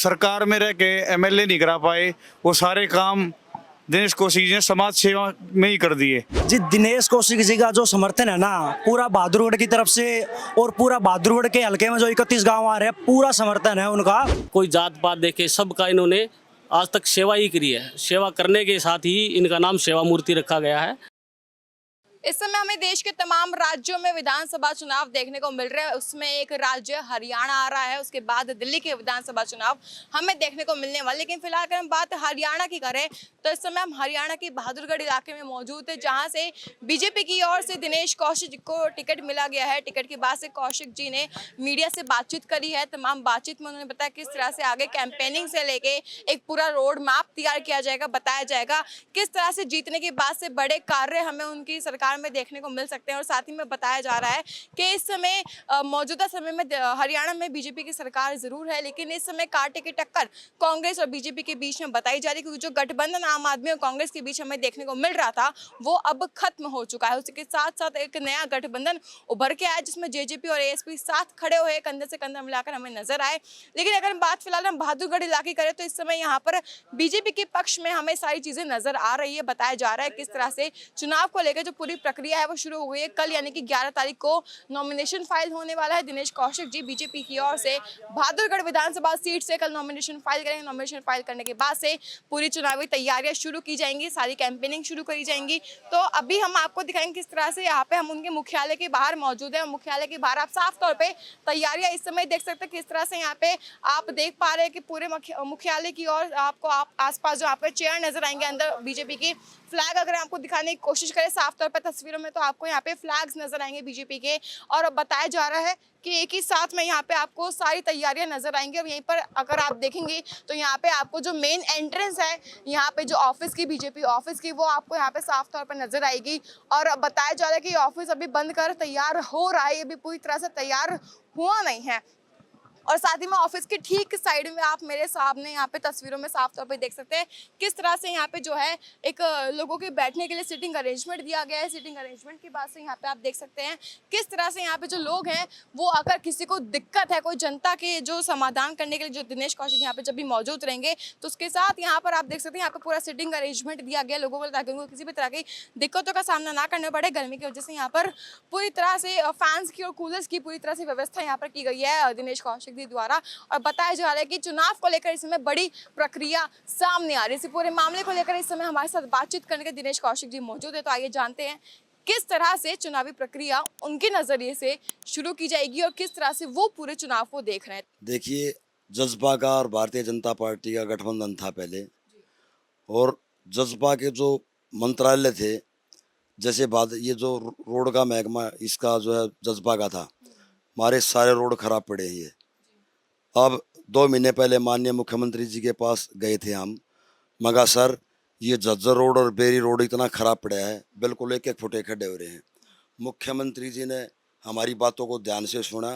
सरकार में रह के एमएलए नहीं करा पाए, वो सारे काम दिनेश कौशिक जी ने समाज सेवा में ही कर दिए। जी दिनेश कौशिक जी का जो समर्थन है ना पूरा बहादुरगढ़ की तरफ से और पूरा बहादुरगढ़ के हलके में जो 31 गांव आ रहे हैं पूरा समर्थन है उनका। कोई जात पात देखे सबका इन्होंने आज तक सेवा ही करी है। सेवा करने के साथ ही इनका नाम सेवा मूर्ति रखा गया है। इस समय हमें देश के तमाम राज्यों में विधानसभा चुनाव देखने को मिल रहे हैं। उसमें एक राज्य हरियाणा आ रहा है, उसके बाद दिल्ली के विधानसभा चुनाव हमें देखने को मिलने वाले। लेकिन फिलहाल अगर हम बात हरियाणा की करें तो इस समय हम हरियाणा की बहादुरगढ़ इलाके में मौजूद है, जहां से बीजेपी की ओर से दिनेश कौशिक को टिकट मिला गया है। टिकट के बाद से कौशिक जी ने मीडिया से बातचीत करी है। तमाम बातचीत में उन्होंने बताया किस तरह से आगे कैंपेनिंग से लेके एक पूरा रोड मैप तैयार किया जाएगा, बताया जाएगा किस तरह से जीतने के बाद से बड़े कार्य हमें उनकी सरकार में देखने को मिल सकते हैं। और साथ ही में बताया जा रहा है कि इस समय मौजूदा समय में हरियाणा में बीजेपी की सरकार जरूर है, लेकिन इस समय कांटे की टक्कर कांग्रेस और बीजेपी के बीच में बताई जा रही है, क्योंकि जो गठबंधन आम आदमी और कांग्रेस के बीच हमें देखने को मिल रहा था वो अब खत्म हो चुका है। उसके साथ साथ एक नया गठबंधन उभर के आया जिसमें जेजेपी और एएसपी साथ खड़े हुए कंधे से कंधा मिलाकर हमें नजर आए। लेकिन अगर हम बात फिलहाल हम बहादुरगढ़ इलाके करें तो इस समय यहाँ पर बीजेपी के पक्ष में हमें सारी चीजें नजर आ रही है। बताया जा रहा है किस तरह से चुनाव को लेकर जो पूरी प्रक्रिया है वो शुरू हो गई है। कल यानी कि 11 तारीख को नॉमिनेशन फाइल होने वाला है। दिनेश कौशिक जी बीजेपी की ओर से बहादुरगढ़ विधानसभा सीट से कल नॉमिनेशन फाइल करेंगे। नॉमिनेशन फाइल करने के बाद से पूरी चुनावी तैयारियां शुरू की जाएंगी, सारी कैंपेनिंग शुरू करी जाएंगी। तो अभी हम आपको दिखाएंगे किस तरह से यहाँ पे हम उनके मुख्यालय के बाहर मौजूद है। मुख्यालय के बाहर आप साफ तौर पे तैयारियां इस समय देख सकते हैं किस तरह से यहाँ पे आप देख पा रहे हैं कि पूरे मुख्यालय की ओर आपको आसपास जो आपको चेयर नजर आएंगे अंदर बीजेपी की फ्लैग अगर आपको दिखाने की कोशिश करें साफ तौर पर तस्वीरों में तो आपको यहाँ पे फ्लैग्स नजर आएंगे बीजेपी के। और बताया जा रहा है कि एक ही साथ में यहाँ पे आपको सारी तैयारियां नजर आएंगी। और यहीं पर अगर आप देखेंगे तो यहाँ पे आपको जो मेन एंट्रेंस है यहाँ पे जो ऑफिस की बीजेपी ऑफिस की वो आपको यहाँ पे साफ तौर पर नजर आएगी। और बताया जा रहा है कि ऑफिस अभी बंद कर तैयार हो रहा है, ये भी पूरी तरह से तैयार हुआ नहीं है। और साथ ही में ऑफिस के ठीक साइड में आप मेरे सामने यहाँ पे तस्वीरों में साफ तौर पे देख सकते हैं किस तरह से यहाँ पे जो है एक लोगों के बैठने के लिए सिटिंग अरेंजमेंट दिया गया है। सिटिंग अरेंजमेंट के बाद से यहाँ पे आप देख सकते हैं किस तरह से यहाँ पे जो लोग हैं वो अगर किसी को दिक्कत है, कोई जनता के जो समाधान करने के लिए जो दिनेश कौशिक यहाँ पे जब भी मौजूद रहेंगे तो उसके साथ यहाँ पर आप देख सकते हैं यहाँ पे पूरा सिटिंग अरेंजमेंट दिया गया लोगों को, ताकि उनको किसी भी तरह की दिक्कतों का सामना ना करना पड़े। गर्मी की वजह से यहाँ पर पूरी तरह से फैंस की और कूलर्स की पूरी तरह से व्यवस्था यहाँ पर की गई है दिनेश कौशिक जी द्वारा। और बताया जा रहा है कि चुनाव को लेकर इस समय बड़ी प्रक्रिया सामने आ रही है। इस पूरे मामले को लेकर इस समय हमारे साथ बातचीत करने के दिनेश कौशिक जी मौजूद है। तो आइए जानते हैं किस तरह से चुनावी प्रक्रिया उनके नजरिए से शुरू की जाएगी और किस तरह से वो पूरे चुनाव को देख रहे हैं। देखिए, जज्बा का और भारतीय जनता पार्टी का गठबंधन था पहले, और जज्बा के जो मंत्रालय थे, जैसे बाद ये जो रोड का महकमा इसका जो है जज्बा का था, हमारे सारे रोड खराब पड़े हैं। ये अब 2 महीने पहले माननीय मुख्यमंत्री जी के पास गए थे हम, मगर सर ये झज्जर रोड और बेरी रोड इतना ख़राब पड़ा है, बिल्कुल एक एक फुटे खड्डे हो रहे हैं। मुख्यमंत्री जी ने हमारी बातों को ध्यान से सुना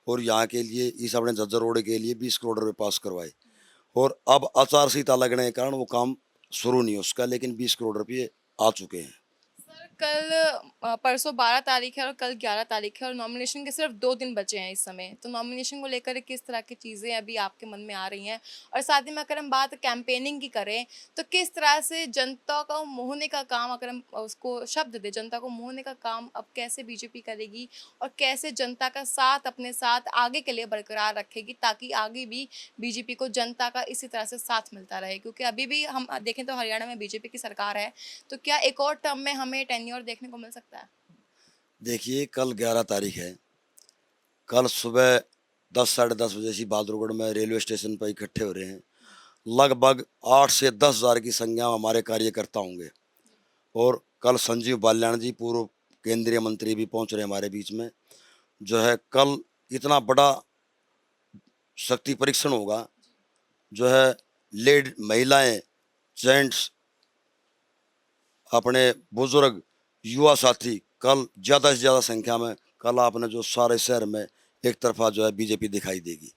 और यहाँ के लिए इस अपने झज्जर रोड के लिए 20 करोड़ रुपये पास करवाए। और अब आचार संहिता लगने के कारण वो काम शुरू नहीं हो उसका, लेकिन 20 करोड़ रुपये आ चुके हैं। कल परसों 12 तारीख है और कल 11 तारीख है और नॉमिनेशन के सिर्फ 2 दिन बचे हैं इस समय। तो नॉमिनेशन को लेकर किस तरह की चीज़ें अभी आपके मन में आ रही हैं? और साथ ही में अगर हम बात कैंपेनिंग की करें तो किस तरह से जनता को मोहने का काम, अगर हम उसको शब्द दें, जनता को मोहने का काम अब कैसे बीजेपी करेगी और कैसे जनता का साथ अपने साथ आगे के लिए बरकरार रखेगी, ताकि आगे भी बीजेपी को जनता का इसी तरह से साथ मिलता रहे? क्योंकि अभी भी हम देखें तो हरियाणा में बीजेपी की सरकार है, तो क्या एक और टर्म में हमें टेन्योर देखने को मिल सकता है? देखिए, कल 11 तारीख है। कल सुबह 10 साढ़े 10 बजे से बहादुरगढ़ में रेलवे स्टेशन पर इकट्ठे हो रहे हैं। लगभग 8 से 10 हज़ार की संख्या में हमारे कार्यकर्ता होंगे। और कल संजीव बाल्याण जी पूर्व केंद्रीय मंत्री भी पहुंच रहे हैं हमारे बीच में। जो है कल इतना बड़ा शक्ति परीक्षण होगा, जो है लेड महिलाएं, जेंट्स, अपने बुजुर्ग, युवा साथी, कल ज़्यादा से ज़्यादा संख्या में कल आपने जो सारे शहर में एक तरफा जो है बीजेपी दिखाई देगी।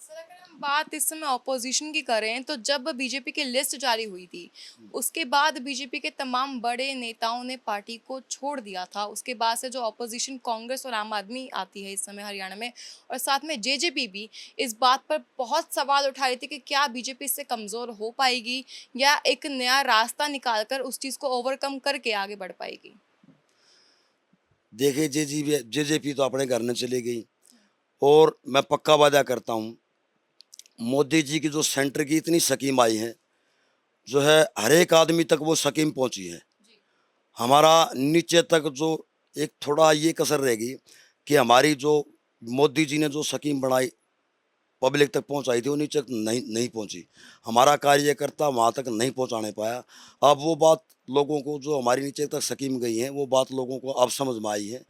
सर अगर हम बात इस समय ऑपोजिशन की करें तो जब बीजेपी की लिस्ट जारी हुई थी उसके बाद बीजेपी के तमाम बड़े नेताओं ने पार्टी को छोड़ दिया था। उसके बाद से जो ऑपोजिशन कांग्रेस और आम आदमी आती है इस समय हरियाणा में, और साथ में जेजेपी भी इस बात पर बहुत सवाल उठा रही थी कि क्या बीजेपी इससे कमज़ोर हो पाएगी या एक नया रास्ता निकालकर उस चीज़ को ओवरकम करके आगे बढ़ पाएगी। देखिए जेजेपी तो अपने घर में चली गई, और मैं पक्का वादा करता हूँ मोदी जी की जो सेंटर की इतनी स्कीम आई है, जो है हर एक आदमी तक वो स्कीम पहुँची है। हमारा नीचे तक जो एक थोड़ा ये कसर रहेगी कि हमारी जो मोदी जी ने जो स्कीम बनाई पब्लिक तक पहुंचाई थी वो नीचे तक नहीं पहुंची। हमारा कार्यकर्ता वहां तक नहीं पहुंचाने पाया। अब वो बात लोगों को जो हमारी नीचे तक स्कीम गई है वो बात लोगों को अब समझ में आई है।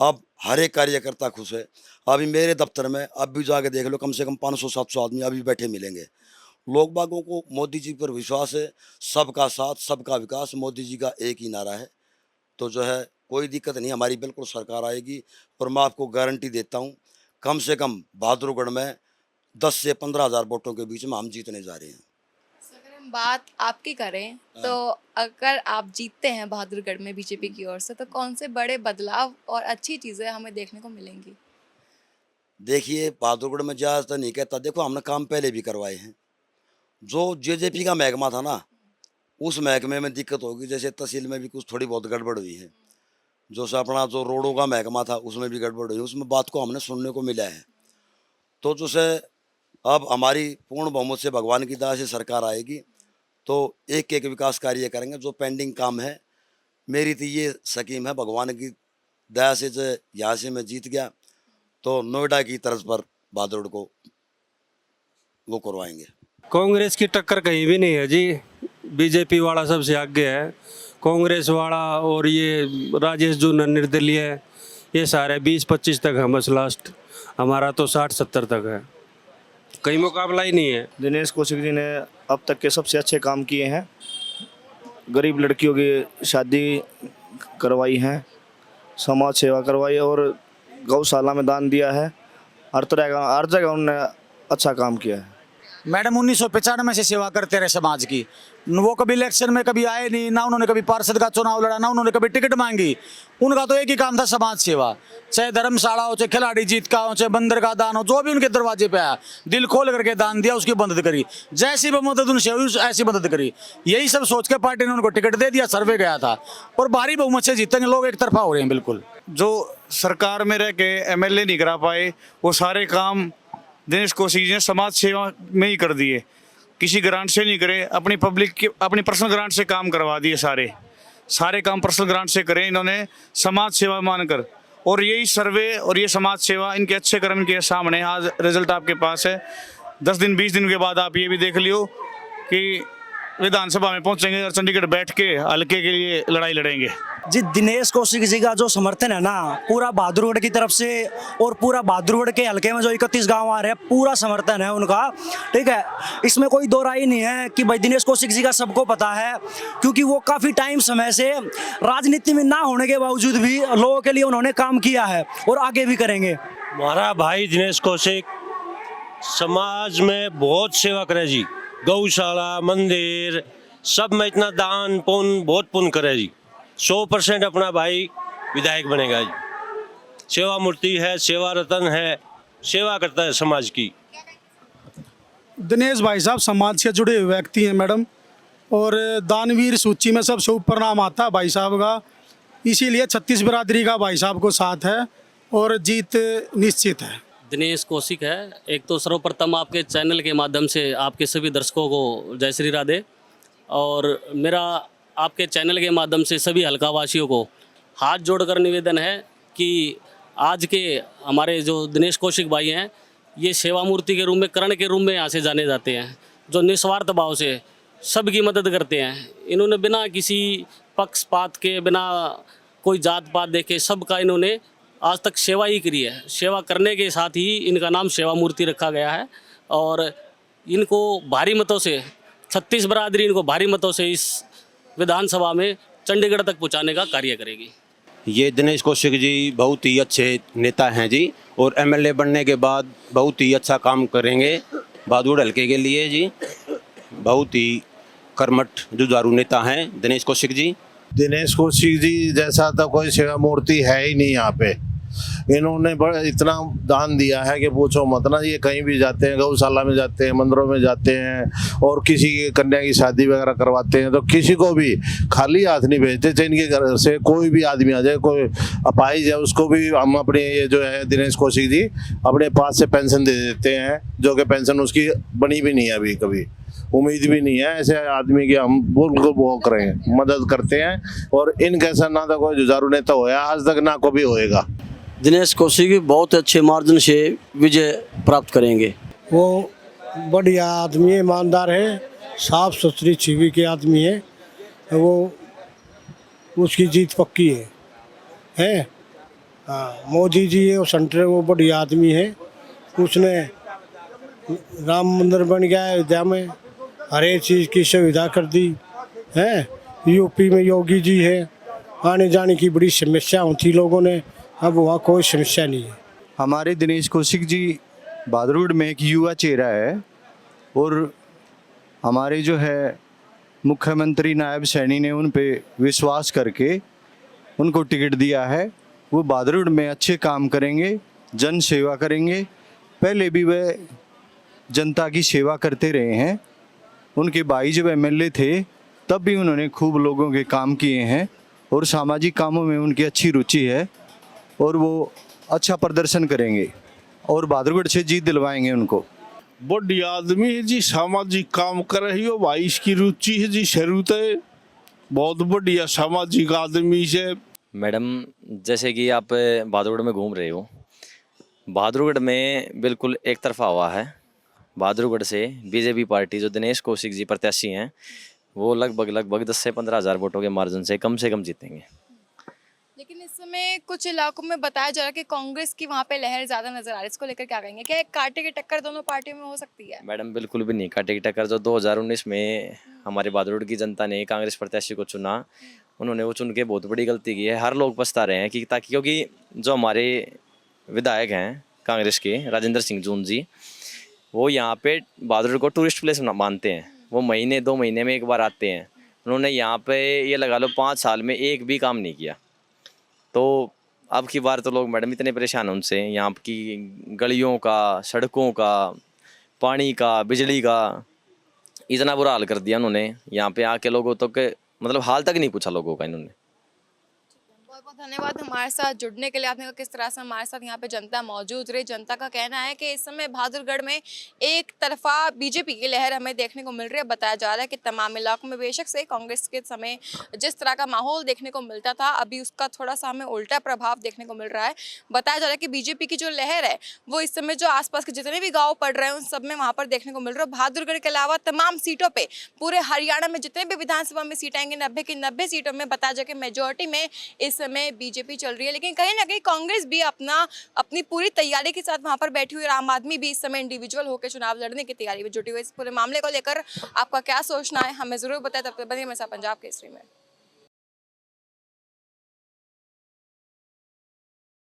अब हर एक कार्यकर्ता खुश है। अभी मेरे दफ्तर में अब भी जाके देख लो, कम से कम 500-700 आदमी अभी बैठे मिलेंगे। लोग बागों को मोदी जी पर विश्वास है, सबका साथ सबका विकास मोदी जी का एक ही नारा है। तो जो है कोई दिक्कत नहीं, हमारी बिल्कुल सरकार आएगी। और मैं आपको गारंटी देता हूँ कम से कम बहादुरगढ़ में 10 से 15 हज़ार वोटों के बीच में हम जीतने जा रहे हैं। अगर हम बात आपकी करें तो अगर आप जीतते हैं बहादुरगढ़ में बीजेपी की ओर से तो कौन से बड़े बदलाव और अच्छी चीज़ें हमें देखने को मिलेंगी? देखिए बहादुरगढ़ में ज़्यादातर नहीं कहता, देखो हमने काम पहले भी करवाए हैं। जो जेजेपी का महकमा था ना, उस महकमे में दिक्कत होगी। जैसे तहसील में भी कुछ थोड़ी बहुत गड़बड़ हुई है। जो अपना जो रोडों का महकमा था उसमें भी गड़बड़ हुई, उसमें बात को हमने सुनने को मिला है। तो जो से अब हमारी पूर्ण बहुमत से भगवान की दया से सरकार आएगी तो एक एक विकास कार्य करेंगे। जो पेंडिंग काम है, मेरी तो ये स्कीम है भगवान की दया से जो यहाँ से मैं जीत गया तो नोएडा की तर्ज पर बहादुरगढ़ को वो करवाएंगे। कांग्रेस की टक्कर कहीं भी नहीं है जी। बीजेपी वाला सबसे आगे है, कांग्रेस वाला और ये राजेश जूनर निर्दलीय है, ये सारे 20-25 तक है बस लास्ट। हमारा तो 60-70 तक है, कहीं मुकाबला ही नहीं है। दिनेश कौशिक जी ने अब तक के सबसे अच्छे काम किए हैं। गरीब लड़कियों की शादी करवाई है, समाज सेवा करवाई और गौशाला में दान दिया है। हर तरह का हर जगह उन्होंने अच्छा काम किया है। मैडम 1995 से सेवा करते रहे समाज की। वो कभी इलेक्शन में कभी आए नहीं, ना उन्होंने कभी पार्षद का चुनाव लड़ा, ना उन्होंने कभी टिकट मांगी। उनका तो एक ही काम था समाज सेवा। चाहे धर्मशाला हो, चाहे खिलाड़ी जीत का हो, चाहे बंदर का दान हो, जो भी उनके दरवाजे पे आया दिल खोल करके दान दिया, उसकी मदद करी। जैसी भी मदद उनसे हुई ऐसी मदद करी। यही सब सोच के पार्टी ने उनको टिकट दे दिया, सर्वे गया था और भारी बहुमत से जीतेंगे। लोग एक तरफा हो रहे हैं बिल्कुल। जो सरकार में रह के एमएलए नहीं करा पाए वो सारे काम दिनेश कौशिक जी ने समाज सेवा में ही कर दिए। किसी ग्रांट से नहीं करे, अपनी पब्लिक की अपनी पर्सनल ग्रांट से काम करवा दिए। सारे काम पर्सनल ग्रांट से करें इन्होंने समाज सेवा मानकर। और यही सर्वे और ये समाज सेवा इनके अच्छे कर्म के सामने आज रिजल्ट आपके पास है। 10 दिन 20 दिन के बाद आप ये भी देख लियो कि विधानसभा में पहुंचेंगे और चंडीगढ़ बैठ के हल्के के लिए लड़ाई लड़ेंगे। जी दिनेश कौशिक जी का जो समर्थन है ना पूरा बहादुरगढ़ की तरफ से, और पूरा बहादुरगढ़ के हल्के में जो 31 गांव आ रहे हैं पूरा समर्थन है उनका, ठीक है। इसमें कोई दो राय नहीं है कि भाई दिनेश कौशिक जी का सबको पता है, क्योंकि वो काफ़ी टाइम समय से राजनीति में ना होने के बावजूद भी लोगों के लिए उन्होंने काम किया है और आगे भी करेंगे। हमारा भाई दिनेश कौशिक समाज में बहुत सेवा करे जी। गौशाला, मंदिर सब में इतना दान पुण्य बहुत पुण्य करे जी। 100% अपना भाई विधायक बनेगा जी। सेवा मूर्ति है, सेवा रतन है, सेवा करता है समाज की। दिनेश भाई साहब समाज से जुड़े हुए व्यक्ति हैं मैडम, और दानवीर सूची में सबसे ऊपर नाम आता है भाई साहब का। इसीलिए 36 बिरादरी का भाई साहब को साथ है और जीत निश्चित है। दिनेश कौशिक है। एक तो सर्वप्रथम आपके चैनल के माध्यम से आपके सभी दर्शकों को जय श्री राधे, और मेरा आपके चैनल के माध्यम से सभी हल्कावासियों को हाथ जोड़कर निवेदन है कि आज के हमारे जो दिनेश कौशिक भाई हैं ये सेवा मूर्ति के रूप में, करण के रूप में यहाँ से जाने जाते हैं, जो निस्वार्थ भाव से सबकी मदद करते हैं। इन्होंने बिना किसी पक्षपात के, बिना कोई जात पात देखे सबका इन्होंने आज तक सेवा ही करी है। सेवा करने के साथ ही इनका नाम सेवा मूर्ति रखा गया है, और इनको भारी मतों से 36 बिरादरी इनको भारी मतों से इस विधानसभा में चंडीगढ़ तक पहुंचाने का कार्य करेगी। ये दिनेश कौशिक जी बहुत ही अच्छे नेता हैं जी, और एमएलए बनने के बाद बहुत ही अच्छा काम करेंगे। बहादुर हल्के के लिए जी बहुत ही कर्मठ जुझारू नेता हैं दिनेश कौशिक जी। दिनेश कौशिक जी जैसा तो कोई सेवा मूर्ति है ही नहीं यहाँ पे। इन्होंने बड़ा इतना दान दिया है कि पूछो मत ना। ये कहीं भी जाते हैं, गौशाला में जाते हैं, मंदिरों में जाते हैं और किसी की कन्या की शादी वगैरह करवाते हैं तो किसी को भी खाली हाथ नहीं भेजते। चाहे इनके घर से कोई भी आदमी आ जाए, कोई अपाहिज है, उसको भी हम अपने ये जो है दिनेश कौशिक जी अपने पास से पेंशन दे देते हैं, जो कि पेंशन उसकी बनी भी नहीं है, अभी कभी उम्मीद भी नहीं है। ऐसे आदमी की हम बिल्कुल वो करें, मदद करते हैं और इनके साथ ना तो कोई जुझारू नेता होया आज तक, ना कभी होएगा। दिनेश कौशिक बहुत अच्छे मार्जिन से विजय प्राप्त करेंगे। वो बढ़िया आदमी है, ईमानदार है, साफ सुथरी छवि के आदमी है, वो उसकी जीत पक्की है। हाँ, मोदी जी है वो सेंटर, वो बढ़िया आदमी है। उसने राम मंदिर बन गया है अयोध्या में, हर एक चीज़ की सुविधा कर दी है। यूपी में योगी जी है, आने जाने की बड़ी समस्या होती लोगों ने, अब वहाँ कोई समस्या नहीं है। हमारे दिनेश कौशिक जी बहादुरगढ़ में एक युवा चेहरा है और हमारे जो है मुख्यमंत्री नायब सैनी ने उन पे विश्वास करके उनको टिकट दिया है। वो बहादुरगढ़ में अच्छे काम करेंगे, जन सेवा करेंगे। पहले भी वह जनता की सेवा करते रहे हैं। उनके भाई जब एमएलए थे तब भी उन्होंने खूब लोगों के काम किए हैं और सामाजिक कामों में उनकी अच्छी रुचि है और वो अच्छा प्रदर्शन करेंगे और बहादुरगढ़ से जीत दिलवाएंगे उनको। बढ़िया आदमी है जी, सामाजिक काम कर रही हो भाई, इसकी रुचि है जी शुरू से, बहुत बढ़िया सामाजिक आदमी से। मैडम जैसे कि आप बहादुरगढ़ में घूम रहे हो, बहादुरगढ़ में बिल्कुल एक तरफा हुआ है। बहादुरगढ़ से बीजेपी पार्टी जो दिनेश कौशिक जी प्रत्याशी हैं वो लगभग 10 से 15 हज़ार वोटों के मार्जिन से कम जीतेंगे। लेकिन इस समय कुछ इलाकों में बताया जा रहा है कि कांग्रेस की वहाँ पे लहर ज्यादा नजर आ रही है, इसको लेकर क्या कहेंगे? क्या एक कांटे की टक्कर दोनों पार्टियों में हो सकती है? मैडम बिल्कुल भी नहीं काटे की टक्कर। जो 2019 में हमारे बहादुरगढ़ की जनता ने कांग्रेस प्रत्याशी को चुना, उन्होंने वो चुन के बहुत बड़ी गलती की है। हर लोग पछता रहे हैं कि ताकि, क्योंकि जो हमारे विधायक हैं कांग्रेस के राजेंद्र सिंह जून जी, वो यहाँ पे बहादुरगढ़ को टूरिस्ट प्लेस मानते हैं। वो महीने 2 महीने में एक बार आते हैं। उन्होंने यहाँ पे ये लगा लो 5 साल में एक भी काम नहीं किया। तो अब की बार तो लोग मैडम इतने परेशान हैं उनसे, यहाँ की गलियों का, सड़कों का, पानी का, बिजली का इतना बुरा हाल कर दिया उन्होंने। यहाँ पे आके लोगों तो के मतलब हाल तक नहीं पूछा लोगों का इन्होंने। बहुत बहुत धन्यवाद हमारे साथ जुड़ने के लिए। आपने कहा किस तरह से हमारे साथ यहाँ पे जनता मौजूद रही। जनता का कहना है कि इस समय बहादुरगढ़ में एक तरफा बीजेपी की लहर हमें देखने को मिल रही है। बताया जा रहा है कि तमाम इलाकों में बेशक से कांग्रेस के समय जिस तरह का माहौल देखने को मिलता था, अभी उसका थोड़ा सा हमें उल्टा प्रभाव देखने को मिल रहा है। बताया जा रहा है कि बीजेपी की जो लहर है वो इस समय जो आसपास के जितने भी गाँव पड़ रहे हैं उन सब में वहाँ पर देखने को मिल रहा है। बहादुरगढ़ के अलावा तमाम सीटों पर पूरे हरियाणा में जितने भी विधानसभा में सीट आएंगे 90 की 90 सीटों में बताया जाए कि मेजोरिटी में इस समय बीजेपी चल रही है। लेकिन कहीं ना कहीं कांग्रेस भी अपनी पूरी तैयारी के साथ वहां पर बैठी हुई है। आम आदमी भी इस समय इंडिविजुअल होकर चुनाव लड़ने की तैयारी में जुटी हुई है। इस पूरे मामले को लेकर आपका क्या सोचना है हमें जरूर बताएं। तब तक बने हमेशा पंजाब केसरी में।